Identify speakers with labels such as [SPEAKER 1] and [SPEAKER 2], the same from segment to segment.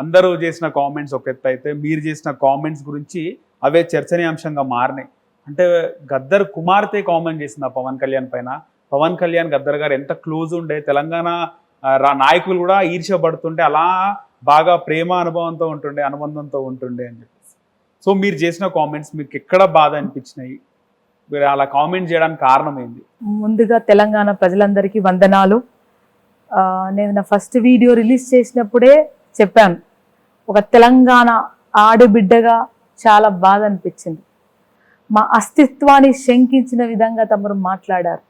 [SPEAKER 1] అందరూ చేసిన కామెంట్స్ ఒక ఎత్తు అయితే మీరు చేసిన కామెంట్స్ గురించి అవే చర్చనీయాంశంగా మారినాయి. అంటే గద్దర్ కుమార్తె కామెంట్ చేసింది ఆ పవన్ కళ్యాణ్ పైన. పవన్ కళ్యాణ్ గద్దర్ గారు ఎంత క్లోజ్ ఉండే, తెలంగాణ నాయకులు కూడా ఈర్ష్యపడుతుంటే అలా బాగా ప్రేమ అనుబంధంతో ఉంటుండే అని చెప్పేసి. సో మీరు చేసిన కామెంట్స్ మీకు ఎక్కడ బాధ అనిపించినాయి? మీరు అలా కామెంట్ చేయడానికి కారణం ఏంది?
[SPEAKER 2] ముందుగా తెలంగాణ ప్రజలందరికీ వందనాలు. నేను నా ఫస్ట్ వీడియో రిలీజ్ చేసినప్పుడే చెప్పాను, ఒక తెలంగాణ ఆడబిడ్డగా చాలా బాధ అనిపించింది. మా అస్తిత్వాన్ని శంకించిన విధంగా తమరు మాట్లాడారు.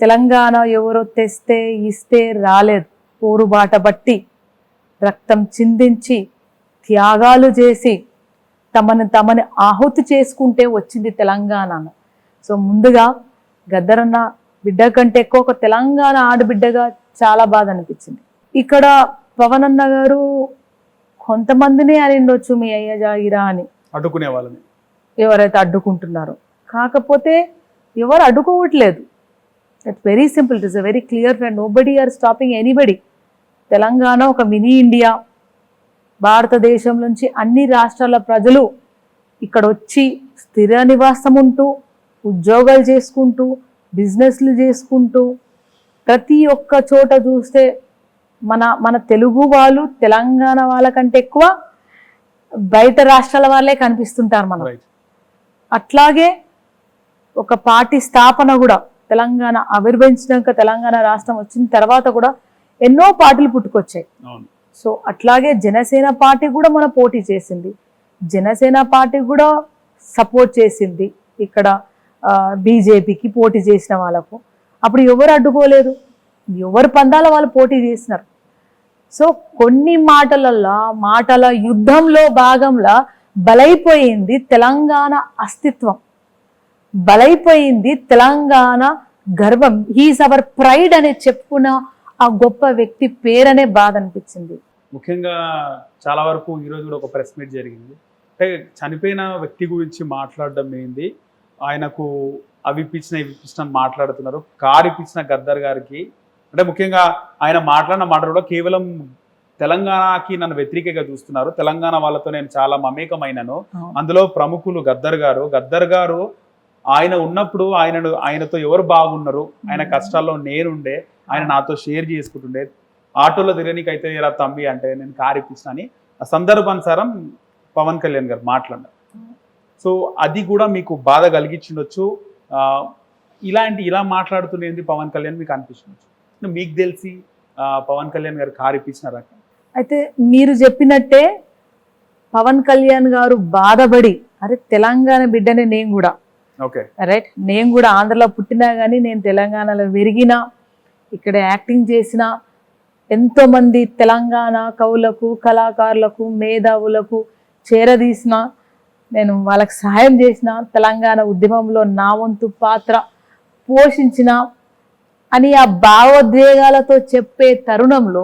[SPEAKER 2] తెలంగాణ ఎవరో తెస్తే ఇస్తే రాలేదు, పోరుబాట బట్టి రక్తం చిందించి త్యాగాలు చేసి తమని ఆహుతి చేసుకుంటే వచ్చింది తెలంగాణ. సో ముందుగా గద్దరన్న బిడ్డ కంటే ఎక్కువ ఒక తెలంగాణ ఆడబిడ్డగా చాలా బాధ అనిపించింది. ఇక్కడ పవన్ అన్న గారు కొంతమందిని అనిండొచ్చు మీ అయ్య జాగిరా అని,
[SPEAKER 1] అడ్డుకునే వాళ్ళని
[SPEAKER 2] ఎవరైతే అడ్డుకుంటున్నారో. కాకపోతే ఎవరు అడ్డుకోవట్లేదు. It's very simple, it is a very clear friend, nobody are stopping anybody. Telangana ఒక మినీ ఇండియా. భారతదేశం నుంచి అన్ని రాష్ట్రాల ప్రజలు ఇక్కడ వచ్చి స్థిర నివాసం ఉంటూ, ఉద్యోగాలు చేసుకుంటూ, బిజినెస్లు చేసుకుంటూ, ప్రతి ఒక్క చోట చూస్తే మన తెలుగు వాళ్ళు తెలంగాణ వాళ్ళకంటే ఎక్కువ బయట రాష్ట్రాల వాళ్ళే కనిపిస్తుంటారు మనం. అట్లాగే ఒక పార్టీ స్థాపన కూడా తెలంగాణ ఆవిర్భవించినాక, తెలంగాణ రాష్ట్రం వచ్చిన తర్వాత కూడా ఎన్నో పార్టీలు పుట్టుకొచ్చాయి. సో అట్లాగే జనసేన పార్టీ కూడా మన పోటీ చేసింది. జనసేన పార్టీ కూడా సపోర్ట్ చేసింది ఇక్కడ బీజేపీకి పోటీ చేసిన వాళ్ళకు. అప్పుడు ఎవరు అడ్డుకోలేదు, ఎవరు పందాల వాళ్ళు పోటీ చేసినారు. సో కొన్ని మాటల యుద్ధంలో భాగంలో బలైపోయింది తెలంగాణ అస్తిత్వం, బలైపోయింది తెలంగాణ గర్వం. హీస్ అవర్ ప్రైడ్ అనే చెప్పుకున్న ఆ గొప్ప వ్యక్తి పేరనే బాధ అనిపించింది.
[SPEAKER 1] ముఖ్యంగా చాలా వరకు ఈరోజు కూడా ఒక ప్రెస్ మీట్ జరిగింది. అంటే చనిపోయిన వ్యక్తి గురించి మాట్లాడడం ఏంది, ఆయనకు అవి ఇప్పించిన మాట్లాడుతున్నారు. కారు ఇప్పించిన గద్దర్ గారికి అంటే ముఖ్యంగా ఆయన మాట్లాడిన మాటలు కూడా కేవలం తెలంగాణకి నన్ను వ్యతిరేకంగా చూస్తున్నారు, తెలంగాణ వాళ్ళతో నేను చాలా మమేకమైనను. అందులో ప్రముఖులు గద్దర్ గారు ఆయన ఉన్నప్పుడు ఆయనతో ఎవరు బాగున్నారు, ఆయన కష్టాల్లో నేనుండే, ఆయన నాతో షేర్ చేసుకుంటుండే, ఆటోలో తిరగనీకైతే ఇలా తమ్మి అంటే నేను కారు ఇప్పించిన అని ఆ సందర్భానుసారం పవన్ కళ్యాణ్ గారు మాట్లాడారు. సో అది కూడా మీకు బాధ కలిగించుండొచ్చు. ఇలా మాట్లాడుతున్నది పవన్ కళ్యాణ్ మీకు అనిపించవచ్చు. మీకు తెలిసి పవన్ కళ్యాణ్ గారు కారు ఇప్పించినారా?
[SPEAKER 2] అయితే మీరు చెప్పినట్టే పవన్ కళ్యాణ్ గారు బాధపడి, అరే తెలంగాణ బిడ్డనే నేను కూడా,
[SPEAKER 1] ఓకే
[SPEAKER 2] రైట్, నేను కూడా ఆంధ్రలో పుట్టినా కానీ నేను తెలంగాణలో పెరిగినా, ఇక్కడ యాక్టింగ్ చేసిన ఎంతోమంది తెలంగాణ కవులకు, కళాకారులకు, మేధావులకు చేరదీసిన, నేను వాళ్ళకి సహాయం చేసిన, తెలంగాణ ఉద్యమంలో నా వంతు పాత్ర పోషించిన అని ఆ భావోద్వేగాలతో చెప్పే తరుణంలో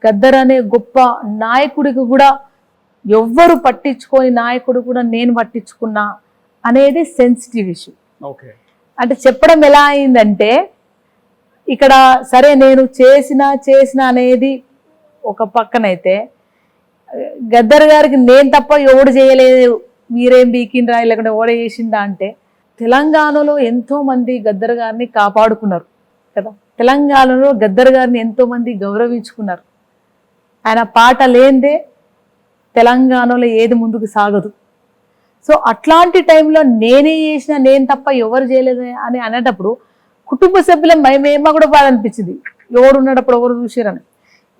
[SPEAKER 2] గద్దర్ అనే గొప్ప నాయకుడికి కూడా ఎవ్వరు పట్టించుకోని నాయకుడు కూడా నేను పట్టించుకున్నా అనేది సెన్సిటివ్ ఇష్యూ. అంటే చెప్పడం ఎలా అయిందంటే, ఇక్కడ సరే నేను చేసిన అనేది ఒక పక్కనైతే, గద్దర్ గారికి నేను తప్ప ఎవడు చేయలేదు, మీరేం బీకిండ్రా లేకుంటే ఎవడ చేసిందా అంటే, తెలంగాణలో ఎంతో మంది గద్దర్ గారిని కాపాడుకున్నారు కదా, తెలంగాణలో గద్దర్ గారిని ఎంతో మంది గౌరవించుకున్నారు. ఆయన పాట లేనిదే తెలంగాణలో ఏది ముందుకు సాగదు. సో అట్లాంటి టైంలో నేనే చేసిన, నేను తప్ప ఎవరు చేయలేదు అని అనేటప్పుడు కుటుంబ సభ్యుల మేమ కూడా బాధ అనిపించింది, ఎవరు ఉన్నప్పుడు ఎవరు చూసారని.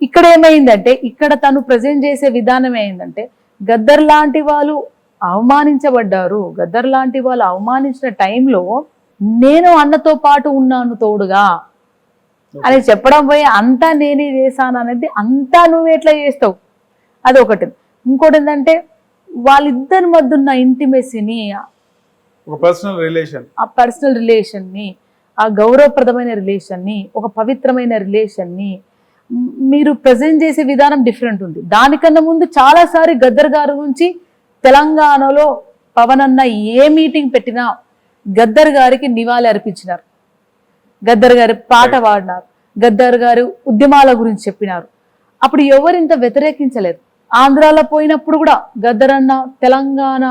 [SPEAKER 2] ఇక్కడ ఏమైందంటే, ఇక్కడ తను ప్రజెంట్ చేసే విధానం ఏంటంటే, గద్దర్ లాంటి వాళ్ళు అవమానించబడ్డారు, గద్దర్ లాంటి వాళ్ళు అవమానించిన టైంలో నేను అన్నతో పాటు ఉన్నాను తోడుగా అని చెప్పడం పోయి అంతా నేనే చేశాను అనేది, అంతా నువ్వు ఎట్లా చేస్తావు అది ఒకటి. ఇంకోటి ఏంటంటే, వాళ్ళిద్దరి మధ్య ఉన్న ఇంటిమెసీని, ఆ పర్సనల్ రిలేషన్ని, ఆ గౌరవప్రదమైన రిలేషన్ని, ఒక పవిత్రమైన రిలేషన్ని మీరు ప్రజెంట్ చేసే విధానం డిఫరెంట్ ఉంది. దానికన్నా ముందు చాలాసారి గద్దర్ గారి గురించి తెలంగాణలో పవన్ అన్న ఏ మీటింగ్ పెట్టినా గద్దర్ గారికి నివాళి అర్పించినారు, గద్దర్ గారి పాట పాడినారు, గద్దర్ గారు ఉద్యమాల గురించి చెప్పినారు. అప్పుడు ఎవరు ఇంత వ్యతిరేకించలేదు. ఆంధ్రాలో పోయినప్పుడు కూడా గద్దరన్న తెలంగాణ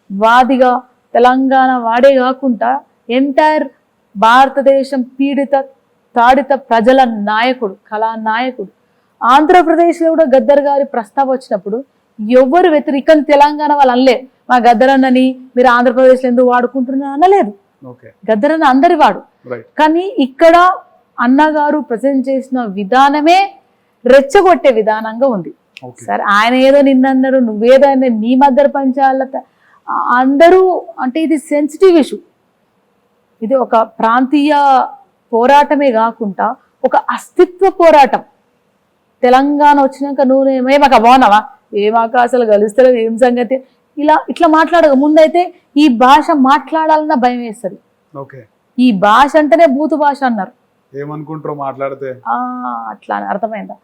[SPEAKER 2] వాదిగా, తెలంగాణ వాడే కాకుండా ఎంటైర్ భారతదేశం పీడిత తాడిత ప్రజల నాయకుడు, కళానాయకుడు. ఆంధ్రప్రదేశ్లో కూడా గద్దర్ గారి ప్రస్తావ వచ్చినప్పుడు ఎవరు వ్యతిరేకం తెలంగాణ వాళ్ళు అనలే, మా గద్దరన్నని మీరు ఆంధ్రప్రదేశ్లో ఎందుకు వాడుకుంటున్నారు అనలేదు. గద్దరన్న అందరి వాడు. కానీ ఇక్కడ అన్నగారు ప్రజెంట్ చేసిన విధానమే రెచ్చగొట్టే విధానంగా ఉంది. సరే, ఆయన ఏదో నిన్నన్నారు, నువ్వేదో నీ మధ్య పంచాలత అందరూ అంటే ఇది సెన్సిటివ్ ఇష్యూ. ఇది ఒక ప్రాంతీయ పోరాటమే కాకుండా ఒక అస్తిత్వ పోరాటం. తెలంగాణ వచ్చినాక నువ్వు మాకు బాగున్నావా, ఏమాక అసలు కలుస్తలేవు, ఏం సంగతి, ఇట్లా మాట్లాడక ముందైతే ఈ భాష మాట్లాడాలన్న భయం వేస్తుంది. ఈ భాష అంటేనే బూతు భాష అన్నారు.
[SPEAKER 1] ఏమనుకుంటారో మాట్లాడితే
[SPEAKER 2] అట్లా అని అర్థమైందా?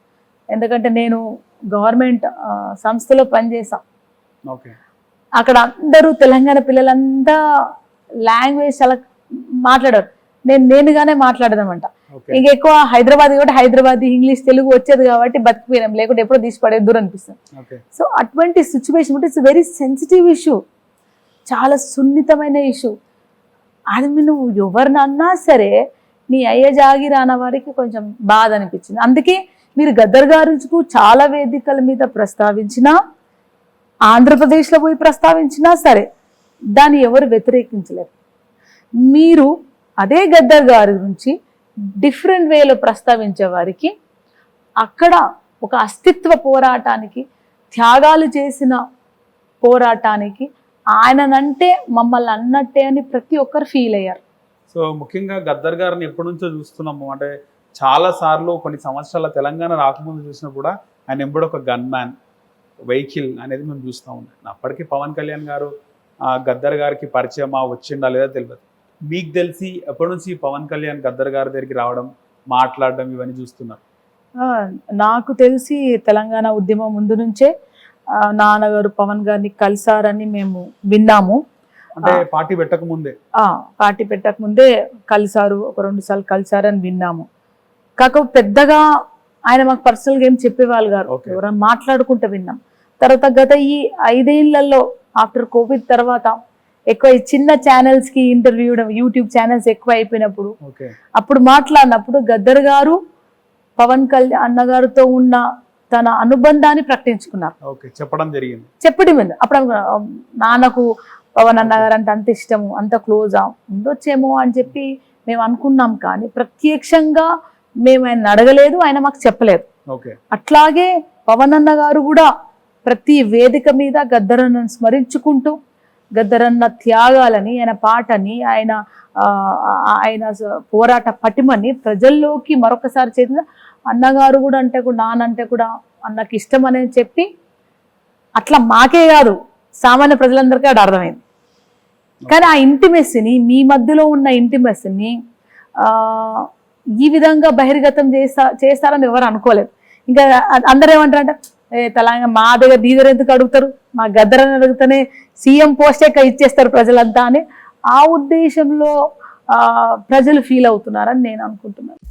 [SPEAKER 2] ఎందుకంటే నేను గవర్నమెంట్ సంస్థలో పనిచేసా. అక్కడ అందరూ తెలంగాణ పిల్లలంతా లాంగ్వేజ్ చాలా మాట్లాడారు. నేనుగానే మాట్లాడదామంట. ఇంకెక్కువ హైదరాబాద్ కాబట్టి హైదరాబాద్ ఇంగ్లీష్ తెలుగు వచ్చేది కాబట్టి బతికిపోయినాం, లేకుంటే ఎప్పుడో తీసి పడేద్దరు అనిపిస్తుంది. సో అటువంటి situation it's very sensitive issue, చాలా సున్నితమైన ఇష్యూ. అది నువ్వు ఎవరినన్నా సరే నీ అయ్య జాగిరాన వారికి కొంచెం బాధ అనిపించింది. అందుకే మీరు గద్దర్ గారికి చాలా వేదికల మీద ప్రస్తావించినా, ఆంధ్రప్రదేశ్లో పోయి ప్రస్తావించినా సరే దాన్ని ఎవరు వ్యతిరేకించలేరు. మీరు అదే గద్దర్ గారి గురించి డిఫరెంట్ వేలో ప్రస్తావించే వారికి అక్కడ ఒక అస్తిత్వ పోరాటానికి, త్యాగాలు చేసిన పోరాటానికి ఆయననంటే మమ్మల్ని అన్నట్టే అని ప్రతి ఒక్కరు ఫీల్ అయ్యారు.
[SPEAKER 1] సో ముఖ్యంగా గద్దర్ గారిని ఎప్పటి నుంచో చూస్తున్నాము. అంటే చాలా సార్లు కొన్ని సంవత్సరాల తెలంగాణ రాకముందు చూసినా కూడా ఆయన ఎంబడి ఒక గన్ మ్యాన్ వెహికల్ అనేది మేము చూస్తూ ఉన్నాం. అప్పటికి పవన్ కళ్యాణ్ గారు గద్దర్ గారికి పరిచయమా, వచ్చిండా లేదా తెలియదు. మీకు తెలిసి ఎప్పటి నుంచి పవన్ కళ్యాణ్ గద్దర్ గారి దగ్గరికి రావడం, మాట్లాడడం ఇవన్నీ చూస్తున్నారు?
[SPEAKER 2] నాకు తెలిసి తెలంగాణ ఉద్యమం ముందు నుంచే నాన్నగారు పవన్ గారిని కలిసారని మేము విన్నాము.
[SPEAKER 1] అంటే పార్టీ పెట్టక
[SPEAKER 2] ముందే కలిసారు, ఒక 2 సార్లు కలిసారని విన్నాము. కాకపోతే పెద్దగా ఆయన మాకు పర్సనల్గా ఏం చెప్పేవాళ్ళు గారు, ఎవరైనా మాట్లాడుకుంటూ విన్నాం. తర్వాత గత ఈ 5 ఏళ్లలో ఆఫ్టర్ కోవిడ్ తర్వాత ఎక్కువ చిన్న ఛానల్స్ కి ఇంటర్వ్యూ, యూట్యూబ్ ఛానల్స్ ఎక్కువ అయిపోయినప్పుడు అప్పుడు మాట్లాడినప్పుడు గద్దర్ గారు పవన్ కళ్యాణ్ అన్నగారితో ఉన్న తన అనుబంధాన్ని ప్రకటించుకున్నారు, చెప్పడం. అప్పుడు నాన్నకు పవన్ అన్నగారు అంటే అంత ఇష్టము, అంత క్లోజా ఉండొచ్చేమో అని చెప్పి మేము అనుకున్నాం. కానీ ప్రత్యక్షంగా మేము ఆయన అడగలేదు, ఆయన మాకు చెప్పలేదు. అట్లాగే పవన్ అన్న గారు కూడా ప్రతి వేదిక మీద గద్దరన్నను స్మరించుకుంటూ గద్దరన్న త్యాగాలని, ఆయన పాటని, ఆయన పోరాట పటిమని ప్రజల్లోకి మరొకసారి చేసిన అన్నగారు కూడా అంటే కూడా నానంటే కూడా అన్నకి ఇష్టం అనేది చెప్పి అట్లా మాకే కాదు సామాన్య ప్రజలందరికీ అది అర్థమైంది. కానీ ఆ ఇంటిమెస్సీని, మీ మధ్యలో ఉన్న ఇంటిమెస్సీని ఈ విధంగా బహిర్గతం చేస్తారని ఎవరు అనుకోలేదు. ఇంకా అందరూ ఏమంటారంటే తెలంగాణ మా దగ్గర దీదరు ఎందుకు అడుగుతారు, మా గద్దరని అడుగుతానే సీఎం పోస్టే ఇచ్చేస్తారు ప్రజలంతా అని ఆ ఉద్దేశంలో ప్రజలు ఫీల్ అవుతున్నారని నేను అనుకుంటున్నాను.